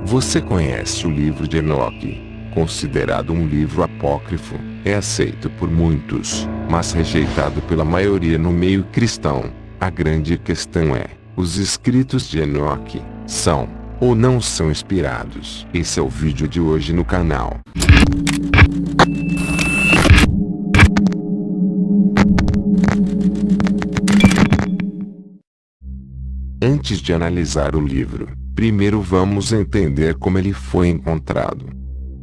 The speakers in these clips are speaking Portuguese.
Você conhece o livro de Enoque? Considerado um livro apócrifo, é aceito por muitos, mas rejeitado pela maioria no meio cristão. A grande questão é, os escritos de Enoque são ou não são inspirados? Esse é o vídeo de hoje no canal. Antes de analisar o livro, primeiro vamos entender como ele foi encontrado.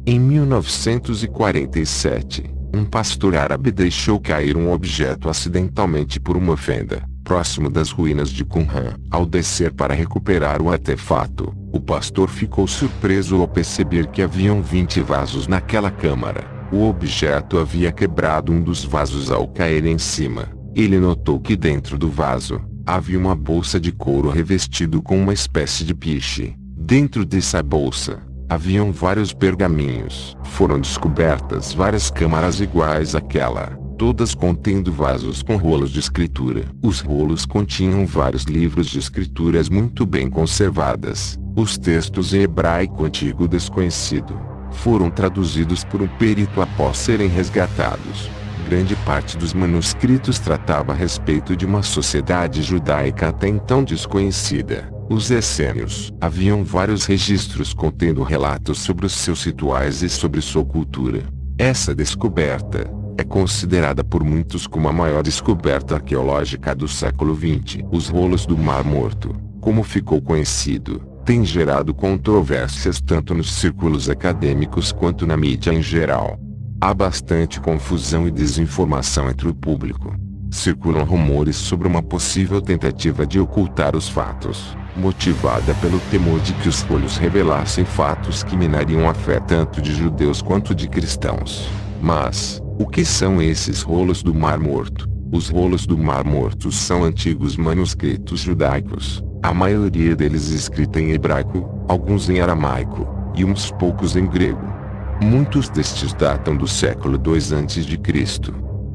Em 1947, um pastor árabe deixou cair um objeto acidentalmente por uma fenda, próximo das ruínas de Qumran. Ao descer para recuperar o artefato, o pastor ficou surpreso ao perceber que haviam 20 vasos naquela câmara. O objeto havia quebrado um dos vasos ao cair em cima. Ele notou que dentro do vaso havia uma bolsa de couro revestido com uma espécie de piche. Dentro dessa bolsa, haviam vários pergaminhos. Foram descobertas várias câmaras iguais àquela, todas contendo vasos com rolos de escritura. Os rolos continham vários livros de escrituras muito bem conservadas. Os textos em hebraico antigo desconhecido foram traduzidos por um perito após serem resgatados. Grande parte dos manuscritos tratava a respeito de uma sociedade judaica até então desconhecida, os essênios. Haviam vários registros contendo relatos sobre os seus rituais e sobre sua cultura. Essa descoberta é considerada por muitos como a maior descoberta arqueológica do século XX. Os rolos do Mar Morto, como ficou conhecido, têm gerado controvérsias tanto nos círculos acadêmicos quanto na mídia em geral. Há bastante confusão e desinformação entre o público. Circulam rumores sobre uma possível tentativa de ocultar os fatos, motivada pelo temor de que os rolos revelassem fatos que minariam a fé tanto de judeus quanto de cristãos. Mas, o que são esses rolos do Mar Morto? Os rolos do Mar Morto são antigos manuscritos judaicos, a maioria deles escrita em hebraico, alguns em aramaico, e uns poucos em grego. Muitos destes datam do século II a.C.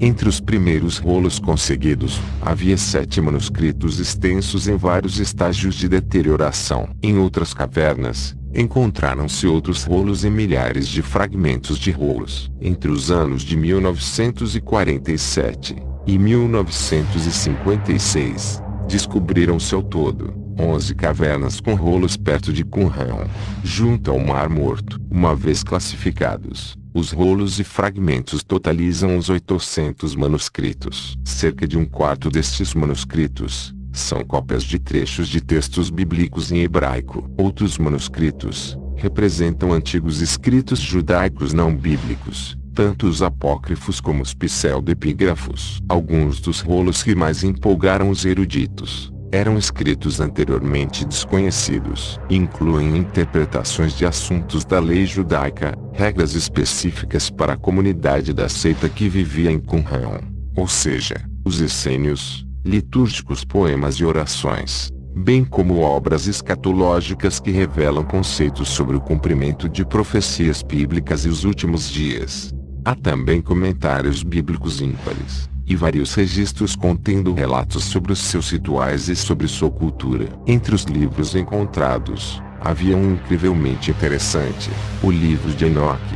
Entre os primeiros rolos conseguidos, havia 7 manuscritos extensos em vários estágios de deterioração. Em outras cavernas, encontraram-se outros rolos em milhares de fragmentos de rolos. Entre os anos de 1947 e 1956, descobriram-se ao todo 11 cavernas com rolos perto de Qumran, junto ao Mar Morto. Uma vez classificados, os rolos e fragmentos totalizam uns 800 manuscritos. Cerca de um quarto destes manuscritos são cópias de trechos de textos bíblicos em hebraico. Outros manuscritos representam antigos escritos judaicos não bíblicos, tanto os apócrifos como os pseudepígrafos. Alguns dos rolos que mais empolgaram os eruditos eram escritos anteriormente desconhecidos. Incluem interpretações de assuntos da lei judaica, regras específicas para a comunidade da seita que vivia em Qumran, ou seja, os essênios, litúrgicos, poemas e orações, bem como obras escatológicas que revelam conceitos sobre o cumprimento de profecias bíblicas e os últimos dias. Há também comentários bíblicos ímpares e vários registros contendo relatos sobre os seus rituais e sobre sua cultura. Entre os livros encontrados, havia um incrivelmente interessante, o livro de Enoque.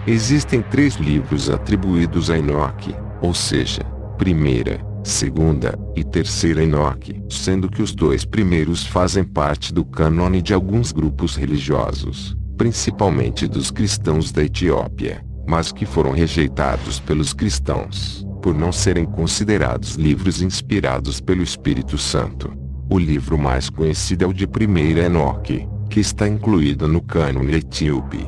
Existem 3 livros atribuídos a Enoque, ou seja, primeira, segunda e terceira Enoque, sendo que os 2 primeiros fazem parte do cânone de alguns grupos religiosos, principalmente dos cristãos da Etiópia, mas que foram rejeitados pelos cristãos por não serem considerados livros inspirados pelo Espírito Santo. O livro mais conhecido é o de primeira Enoque, que está incluído no cânone etíope.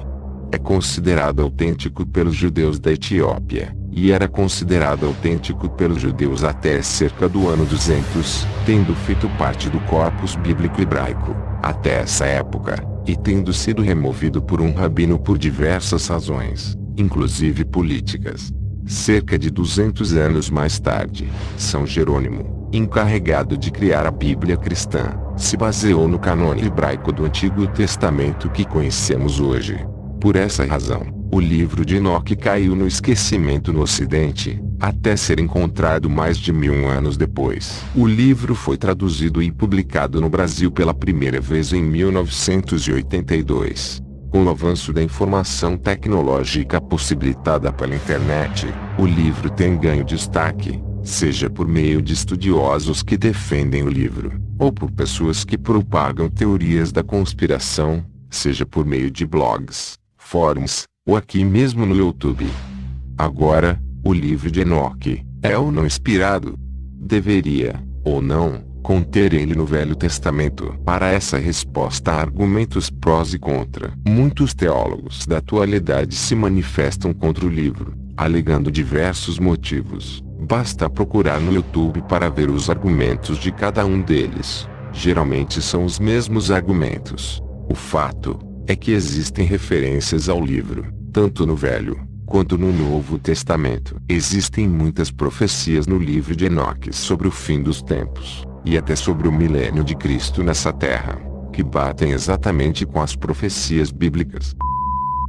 É considerado autêntico pelos judeus da Etiópia, e era considerado autêntico pelos judeus até cerca do ano 200, tendo feito parte do corpus bíblico hebraico, até essa época, e tendo sido removido por um rabino por diversas razões, inclusive políticas. Cerca de 200 anos mais tarde, São Jerônimo, encarregado de criar a Bíblia cristã, se baseou no cânone hebraico do Antigo Testamento que conhecemos hoje. Por essa razão, o livro de Enoque caiu no esquecimento no Ocidente, até ser encontrado mais de 1000 anos depois. O livro foi traduzido e publicado no Brasil pela primeira vez em 1982. Com o avanço da informação tecnológica possibilitada pela internet, o livro tem ganho destaque, seja por meio de estudiosos que defendem o livro, ou por pessoas que propagam teorias da conspiração, seja por meio de blogs, fóruns, ou aqui mesmo no YouTube. Agora, o livro de Enoque, é ou não inspirado? Deveria, ou não, conter ele no Velho Testamento? Para essa resposta há argumentos prós e contra. Muitos teólogos da atualidade se manifestam contra o livro, alegando diversos motivos. Basta procurar no YouTube para ver os argumentos de cada um deles. Geralmente são os mesmos argumentos. O fato é que existem referências ao livro, tanto no Velho quanto no Novo Testamento. Existem muitas profecias no livro de Enoque sobre o fim dos tempos, e até sobre o milênio de Cristo nessa terra, que batem exatamente com as profecias bíblicas.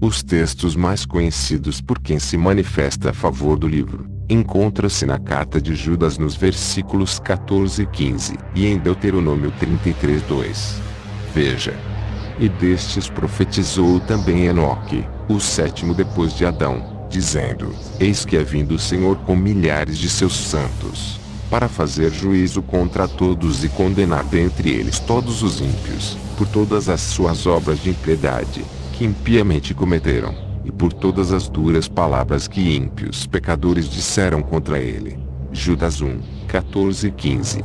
Os textos mais conhecidos por quem se manifesta a favor do livro, encontra-se na carta de Judas nos versículos 14 e 15, e em Deuteronômio 33:2. Veja. E destes profetizou também Enoque, o sétimo depois de Adão, dizendo: Eis que é vindo o Senhor com milhares de seus santos, para fazer juízo contra todos e condenar dentre eles todos os ímpios, por todas as suas obras de impiedade, que impiamente cometeram, e por todas as duras palavras que ímpios pecadores disseram contra ele. Judas 1, 14 e 15.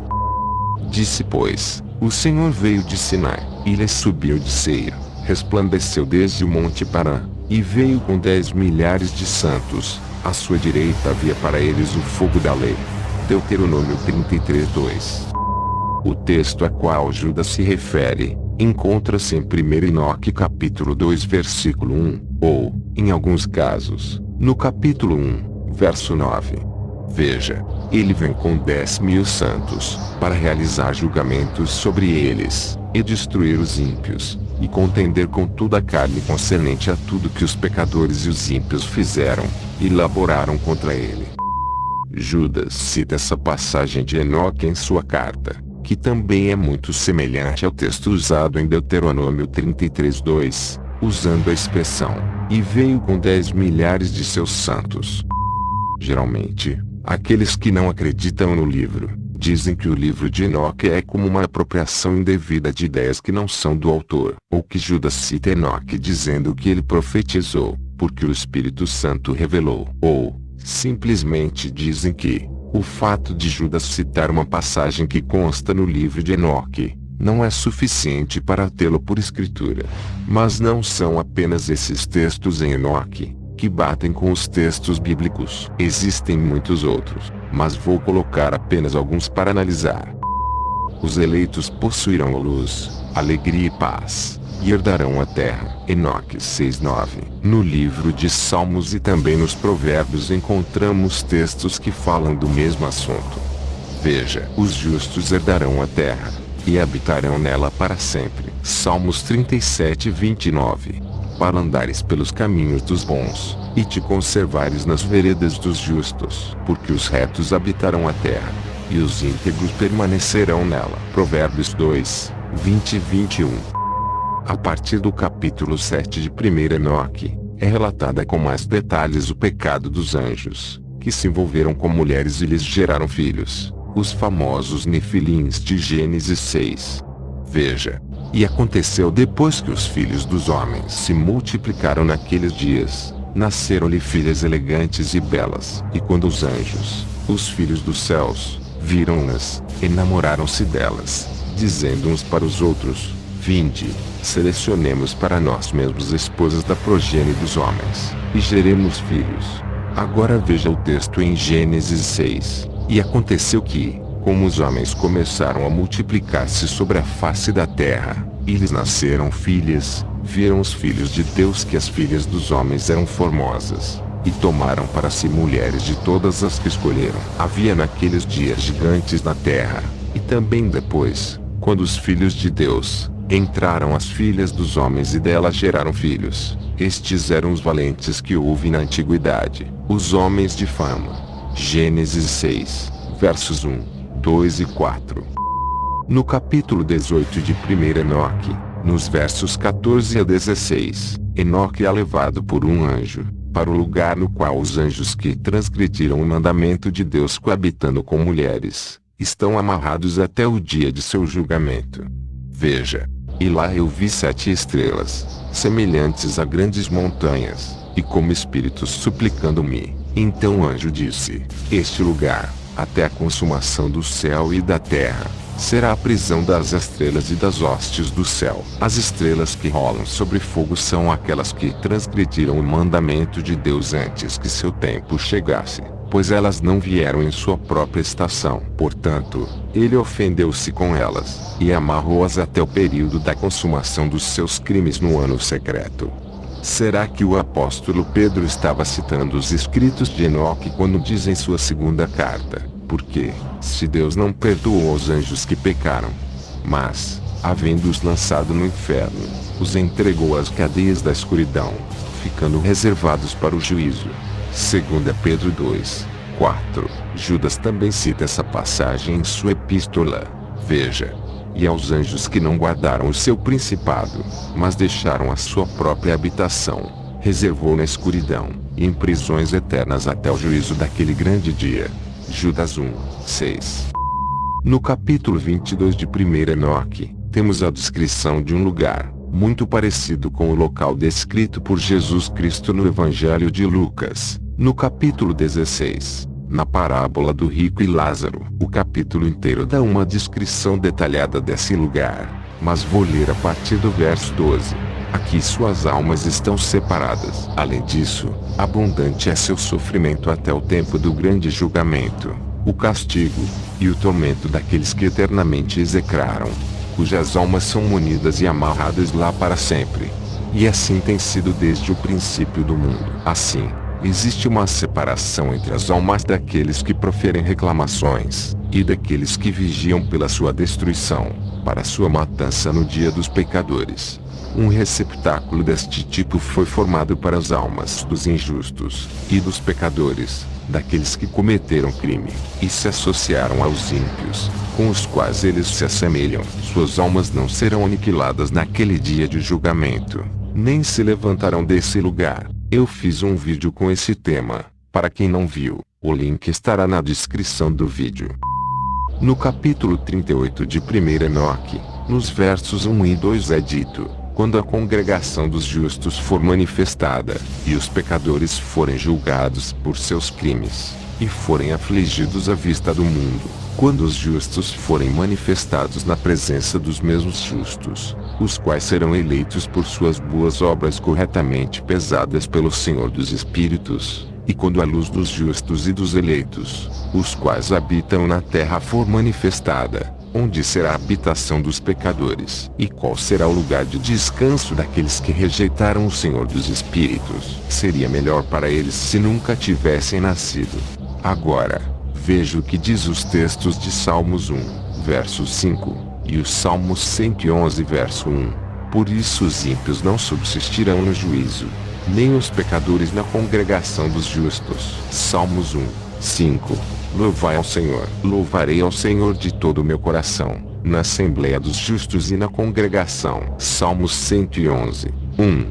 Disse, pois, o Senhor veio de Sinai, e lhe subiu de Seir, resplandeceu desde o monte Parã, e veio com 10 milhares de santos, à sua direita havia para eles o fogo da lei. Deuteronômio 33:2. O texto a qual Judas se refere, encontra-se em 1 Enoque capítulo 2 versículo 1, ou, em alguns casos, no capítulo 1, verso 9. Veja, ele vem com 10.000 santos, para realizar julgamentos sobre eles, e destruir os ímpios, e contender com toda a carne concernente a tudo que os pecadores e os ímpios fizeram, e laboraram contra ele. Judas cita essa passagem de Enoque em sua carta, que também é muito semelhante ao texto usado em Deuteronômio 33:2, usando a expressão, e veio com 10 milhares de seus santos. Geralmente, aqueles que não acreditam no livro, dizem que o livro de Enoque é como uma apropriação indevida de ideias que não são do autor, ou que Judas cita Enoque dizendo que ele profetizou, porque o Espírito Santo revelou, ou, simplesmente dizem que, o fato de Judas citar uma passagem que consta no livro de Enoque, não é suficiente para tê-lo por escritura. Mas não são apenas esses textos em Enoque, que batem com os textos bíblicos. Existem muitos outros, mas vou colocar apenas alguns para analisar. Os eleitos possuirão luz, alegria e paz, e herdarão a terra. Enoque 6:9. No livro de Salmos e também nos Provérbios encontramos textos que falam do mesmo assunto. Veja, os justos herdarão a terra, e habitarão nela para sempre. Salmos 37:29. Para andares pelos caminhos dos bons, e te conservares nas veredas dos justos, porque os retos habitarão a terra, e os íntegros permanecerão nela. Provérbios 2, 20 e 21. A partir do capítulo 7 de 1 Enoque, é relatada com mais detalhes o pecado dos anjos, que se envolveram com mulheres e lhes geraram filhos, os famosos Nefilins de Gênesis 6. Veja. E aconteceu depois que os filhos dos homens se multiplicaram naqueles dias, nasceram-lhe filhas elegantes e belas. E quando os anjos, os filhos dos céus, viram-nas, enamoraram-se delas, dizendo uns para os outros: Vinde, selecionemos para nós mesmos esposas da progênie dos homens, e geremos filhos. Agora veja o texto em Gênesis 6. E aconteceu que, como os homens começaram a multiplicar-se sobre a face da terra, e lhes nasceram filhas, viram os filhos de Deus que as filhas dos homens eram formosas, e tomaram para si mulheres de todas as que escolheram. Havia naqueles dias gigantes na terra, e também depois, quando os filhos de Deus, Entraram as filhas dos homens e delas geraram filhos. Estes eram os valentes que houve na antiguidade, os homens de fama. Gênesis 6, versos 1, 2 e 4. No capítulo 18 de 1 Enoque, nos versos 14 a 16, Enoque é levado por um anjo para o lugar no qual os anjos que transgrediram o mandamento de Deus coabitando com mulheres, estão amarrados até o dia de seu julgamento. Veja, e lá eu vi 7 estrelas, semelhantes a grandes montanhas, e como espíritos suplicando-me. Então o anjo disse: este lugar, até a consumação do céu e da terra, será a prisão das estrelas e das hostes do céu. As estrelas que rolam sobre fogo são aquelas que transgrediram o mandamento de Deus antes que seu tempo chegasse, pois elas não vieram em sua própria estação. Portanto, ele ofendeu-se com elas, e amarrou-as até o período da consumação dos seus crimes no ano secreto. Será que o apóstolo Pedro estava citando os escritos de Enoque quando diz em sua segunda carta: porque, se Deus não perdoou os anjos que pecaram, mas, havendo-os lançado no inferno, os entregou às cadeias da escuridão, ficando reservados para o juízo. 2 Pedro 2, 4. Judas também cita essa passagem em sua epístola. Veja: e aos anjos que não guardaram o seu principado, mas deixaram a sua própria habitação, reservou na escuridão, e em prisões eternas até o juízo daquele grande dia. Judas 1, 6. No capítulo 22 de 1 Enoque, temos a descrição de um lugar, muito parecido com o local descrito por Jesus Cristo no Evangelho de Lucas, no capítulo 16, na parábola do rico e Lázaro. O capítulo inteiro dá uma descrição detalhada desse lugar, mas vou ler a partir do verso 12. Aqui suas almas estão separadas. Além disso, abundante é seu sofrimento até o tempo do grande julgamento, o castigo e o tormento daqueles que eternamente execraram, cujas almas são munidas e amarradas lá para sempre. E assim tem sido desde o princípio do mundo. Assim, existe uma separação entre as almas daqueles que proferem reclamações, e daqueles que vigiam pela sua destruição, para sua matança no dia dos pecadores. Um receptáculo deste tipo foi formado para as almas dos injustos, e dos pecadores, daqueles que cometeram crime, e se associaram aos ímpios, com os quais eles se assemelham. Suas almas não serão aniquiladas naquele dia de julgamento, nem se levantarão desse lugar. Eu fiz um vídeo com esse tema, para quem não viu, o link estará na descrição do vídeo. No capítulo 38 de 1 Enoque, nos versos 1 e 2 é dito: quando a congregação dos justos for manifestada, e os pecadores forem julgados por seus crimes, e forem afligidos à vista do mundo, quando os justos forem manifestados na presença dos mesmos justos, os quais serão eleitos por suas boas obras corretamente pesadas pelo Senhor dos Espíritos, e quando a luz dos justos e dos eleitos, os quais habitam na terra for manifestada, onde será a habitação dos pecadores? E qual será o lugar de descanso daqueles que rejeitaram o Senhor dos Espíritos? Seria melhor para eles se nunca tivessem nascido. Agora, veja o que diz os textos de Salmos 1, verso 5, e o Salmos 111, verso 1. Por isso os ímpios não subsistirão no juízo, nem os pecadores na congregação dos justos. Salmos 1, 5. Louvai ao Senhor. Louvarei ao Senhor de todo o meu coração, na assembleia dos justos e na congregação. Salmos 111, 1.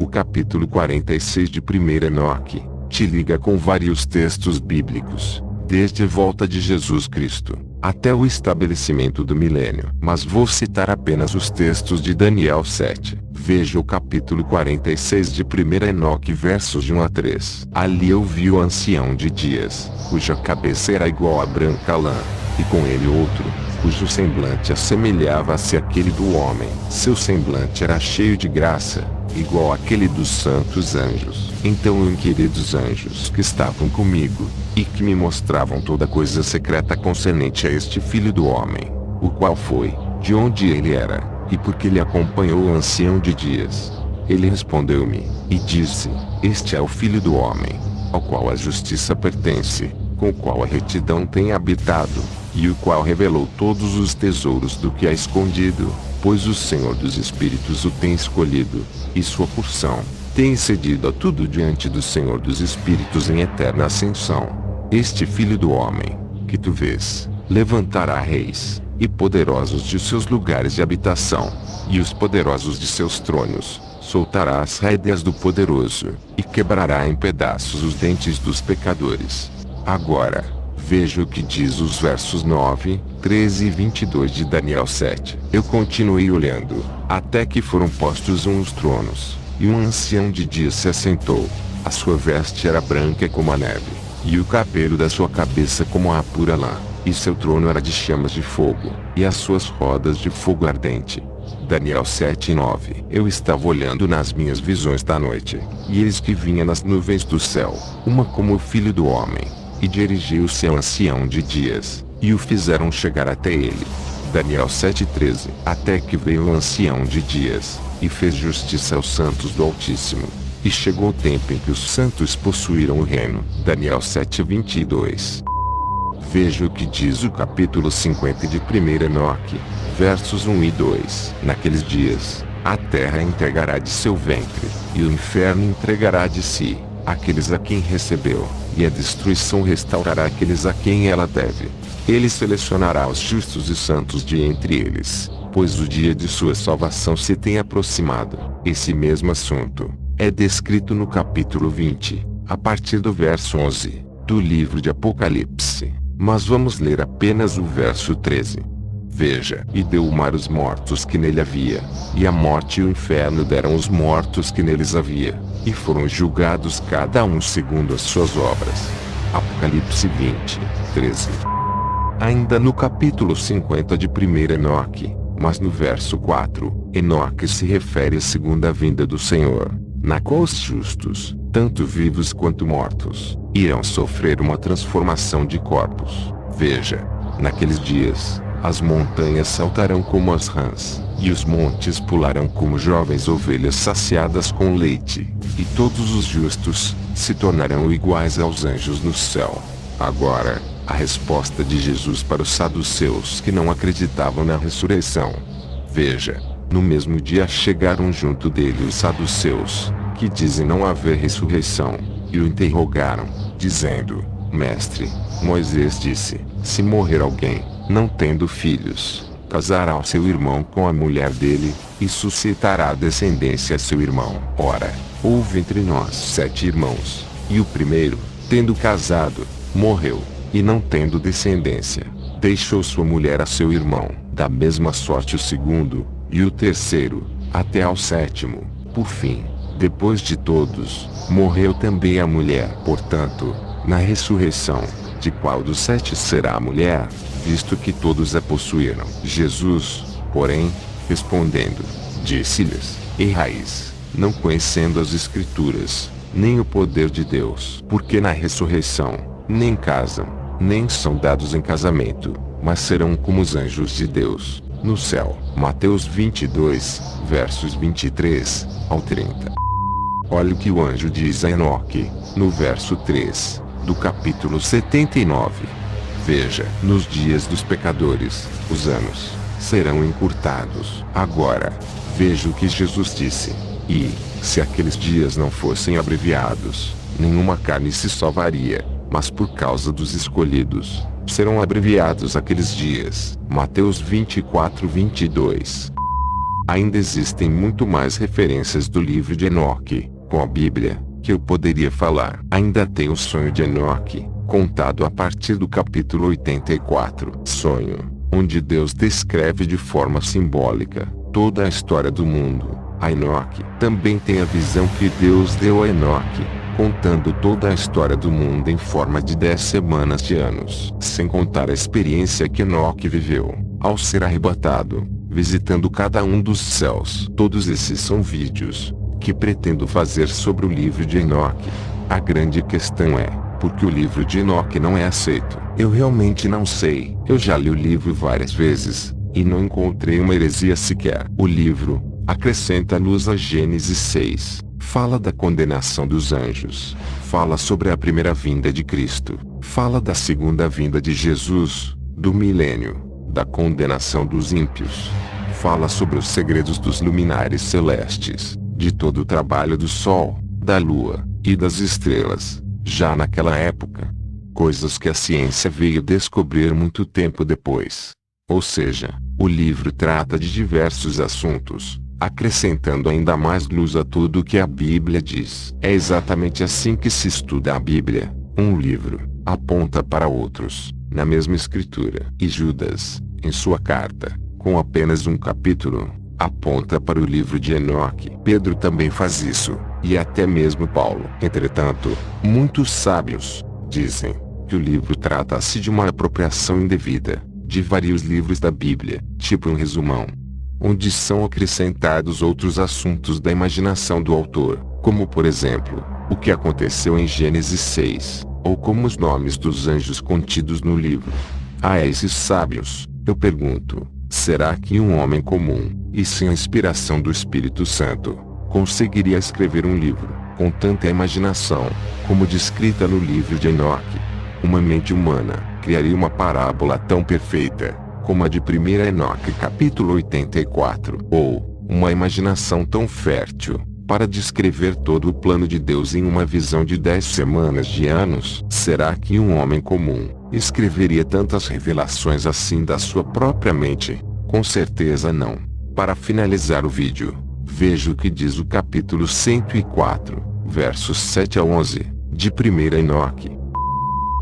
O capítulo 46 de 1 Enoque te liga com vários textos bíblicos, desde a volta de Jesus Cristo até o estabelecimento do milênio. Mas vou citar apenas os textos de Daniel 7. Veja o capítulo 46 de 1 Enoque versos de 1 a 3. Ali eu vi o ancião de dias, cuja cabeça era igual a branca lã, e com ele outro, cujo semblante assemelhava-se àquele do homem. Seu semblante era cheio de graça, igual àquele dos santos anjos. Então eu inquiri dos anjos que estavam comigo, e que me mostravam toda coisa secreta concernente a este filho do homem, o qual foi, de onde ele era, e por que ele acompanhou o ancião de dias. Ele respondeu-me, e disse: este é o filho do homem, ao qual a justiça pertence, com o qual a retidão tem habitado, e o qual revelou todos os tesouros do que há escondido, pois o Senhor dos Espíritos o tem escolhido, e sua porção tem cedido a tudo diante do Senhor dos Espíritos em eterna ascensão. Este Filho do Homem, que tu vês, levantará reis e poderosos de seus lugares de habitação, e os poderosos de seus tronos, soltará as rédeas do poderoso, e quebrará em pedaços os dentes dos pecadores. Agora, veja o que diz os versos 9, 13 e 22 de Daniel 7. Eu continuei olhando, até que foram postos uns tronos, e um ancião de dias se assentou. A sua veste era branca como a neve, e o cabelo da sua cabeça como a pura lã, e seu trono era de chamas de fogo, e as suas rodas de fogo ardente. Daniel 7 e 9. Eu estava olhando nas minhas visões da noite, e eis que vinha nas nuvens do céu, uma como o Filho do Homem, e dirigiu-se ao ancião de dias, e o fizeram chegar até ele. Daniel 7:13. Até que veio o ancião de dias, e fez justiça aos santos do Altíssimo. E chegou o tempo em que os santos possuíram o reino. Daniel 7:22. Veja o que diz o capítulo 50 de 1 Enoque, versos 1 e 2. Naqueles dias, a terra entregará de seu ventre, e o inferno entregará de si aqueles a quem recebeu, e a destruição restaurará aqueles a quem ela deve. Ele selecionará os justos e santos de entre eles, pois o dia de sua salvação se tem aproximado. Esse mesmo assunto é descrito no capítulo 20, a partir do verso 11, do livro de Apocalipse. Mas vamos ler apenas o verso 13. Veja, e deu o mar os mortos que nele havia, e a morte e o inferno deram os mortos que neles havia, e foram julgados cada um segundo as suas obras. Apocalipse 20, 13. Ainda no capítulo 50 de 1 Enoque, mas no verso 4, Enoque se refere à segunda vinda do Senhor, na qual os justos, tanto vivos quanto mortos, irão sofrer uma transformação de corpos. Veja, naqueles dias, as montanhas saltarão como as rãs, e os montes pularão como jovens ovelhas saciadas com leite, e todos os justos se tornarão iguais aos anjos no céu. Agora, a resposta de Jesus para os saduceus que não acreditavam na ressurreição. Veja, no mesmo dia chegaram junto dele os saduceus, que dizem não haver ressurreição, e o interrogaram, dizendo: Mestre, Moisés disse, se morrer alguém, não tendo filhos, casará o seu irmão com a mulher dele, e suscitará descendência a seu irmão. Ora, houve entre nós 7 irmãos, e o primeiro, tendo casado, morreu, e não tendo descendência, deixou sua mulher a seu irmão. Da mesma sorte o segundo, e o terceiro, até ao 7º. Por fim, depois de todos, morreu também a mulher. Portanto, na ressurreição, de qual dos 7 será a mulher, visto que todos a possuíram? Jesus, porém, respondendo, disse-lhes: Errais, não conhecendo as Escrituras, nem o poder de Deus. Porque na ressurreição, nem casam, nem são dados em casamento, mas serão como os anjos de Deus, no céu. Mateus 22, versos 23 ao 30. Olha o que o anjo diz a Enoque, no verso 3, do capítulo 79. Veja, nos dias dos pecadores, os anos serão encurtados. Agora, veja o que Jesus disse. E, se aqueles dias não fossem abreviados, nenhuma carne se salvaria, mas por causa dos escolhidos, serão abreviados aqueles dias. Mateus 24, 22. Ainda existem muito mais referências do livro de Enoque, com a Bíblia, que eu poderia falar. Ainda tem o sonho de Enoque, contado a partir do capítulo 84. Sonho, onde Deus descreve de forma simbólica toda a história do mundo. A Enoque também tem a visão que Deus deu a Enoque, contando toda a história do mundo em forma de 10 semanas de anos, sem contar a experiência que Enoque viveu, ao ser arrebatado, visitando cada um dos céus. Todos esses são vídeos que pretendo fazer sobre o livro de Enoque. A grande questão é, por que o livro de Enoque não é aceito? Eu realmente não sei. Eu já li o livro várias vezes, e não encontrei uma heresia sequer. O livro acrescenta luz a Gênesis 6. Fala da condenação dos anjos, fala sobre a primeira vinda de Cristo, fala da segunda vinda de Jesus, do milênio, da condenação dos ímpios, fala sobre os segredos dos luminares celestes, de todo o trabalho do Sol, da Lua, e das estrelas, já naquela época. Coisas que a ciência veio descobrir muito tempo depois. Ou seja, o livro trata de diversos assuntos, acrescentando ainda mais luz a tudo o que a Bíblia diz. É exatamente assim que se estuda a Bíblia. Um livro aponta para outros, na mesma escritura. E Judas, em sua carta, com apenas um capítulo, aponta para o livro de Enoque. Pedro também faz isso, e até mesmo Paulo. Entretanto, muitos sábios dizem que o livro trata-se de uma apropriação indevida de vários livros da Bíblia, tipo um resumão, onde são acrescentados outros assuntos da imaginação do autor, como por exemplo, o que aconteceu em Gênesis 6, ou como os nomes dos anjos contidos no livro. A esses sábios, eu pergunto, será que um homem comum, e sem a inspiração do Espírito Santo, conseguiria escrever um livro, com tanta imaginação, como descrita no livro de Enoque? Uma mente humana criaria uma parábola tão perfeita, como a de 1 Enoque capítulo 84, ou uma imaginação tão fértil, para descrever todo o plano de Deus em uma visão de 10 semanas de anos? Será que um homem comum escreveria tantas revelações assim da sua própria mente? Com certeza não. Para finalizar o vídeo, veja o que diz o capítulo 104, versos 7 a 11, de 1 Enoque.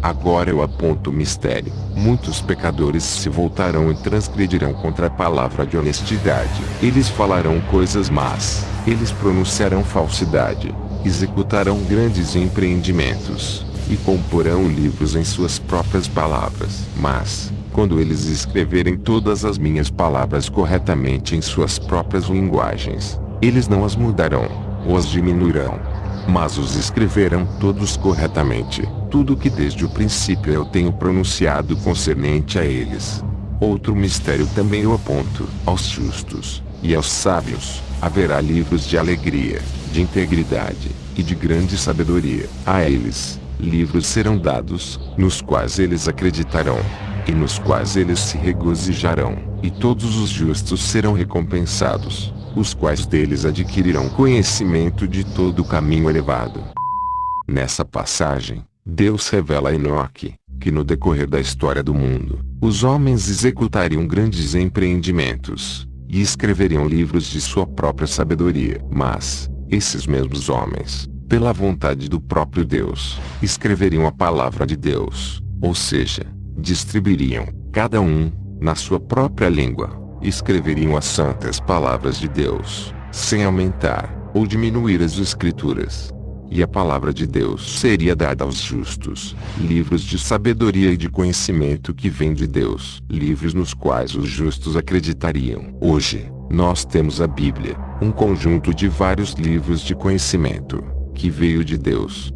Agora eu aponto o mistério. Muitos pecadores se voltarão e transgredirão contra a palavra de honestidade. Eles falarão coisas más. Eles pronunciarão falsidade. Executarão grandes empreendimentos. E comporão livros em suas próprias palavras. Mas, quando eles escreverem todas as minhas palavras corretamente em suas próprias linguagens, eles não as mudarão, ou as diminuirão, mas os escreverão todos corretamente, tudo que desde o princípio eu tenho pronunciado concernente a eles. Outro mistério também eu aponto: aos justos e aos sábios haverá livros de alegria, de integridade e de grande sabedoria. A eles, livros serão dados, nos quais eles acreditarão, e nos quais eles se regozijarão, e todos os justos serão recompensados, os quais deles adquirirão conhecimento de todo o caminho elevado. Nessa passagem, Deus revela a Enoque, que no decorrer da história do mundo, os homens executariam grandes empreendimentos, e escreveriam livros de sua própria sabedoria. Mas, esses mesmos homens, pela vontade do próprio Deus, escreveriam a palavra de Deus, ou seja, distribuiriam, cada um, na sua própria língua, escreveriam as santas palavras de Deus, sem aumentar ou diminuir as escrituras. E a palavra de Deus seria dada aos justos, livros de sabedoria e de conhecimento que vêm de Deus, livros nos quais os justos acreditariam. Hoje, nós temos a Bíblia, um conjunto de vários livros de conhecimento, que veio de Deus,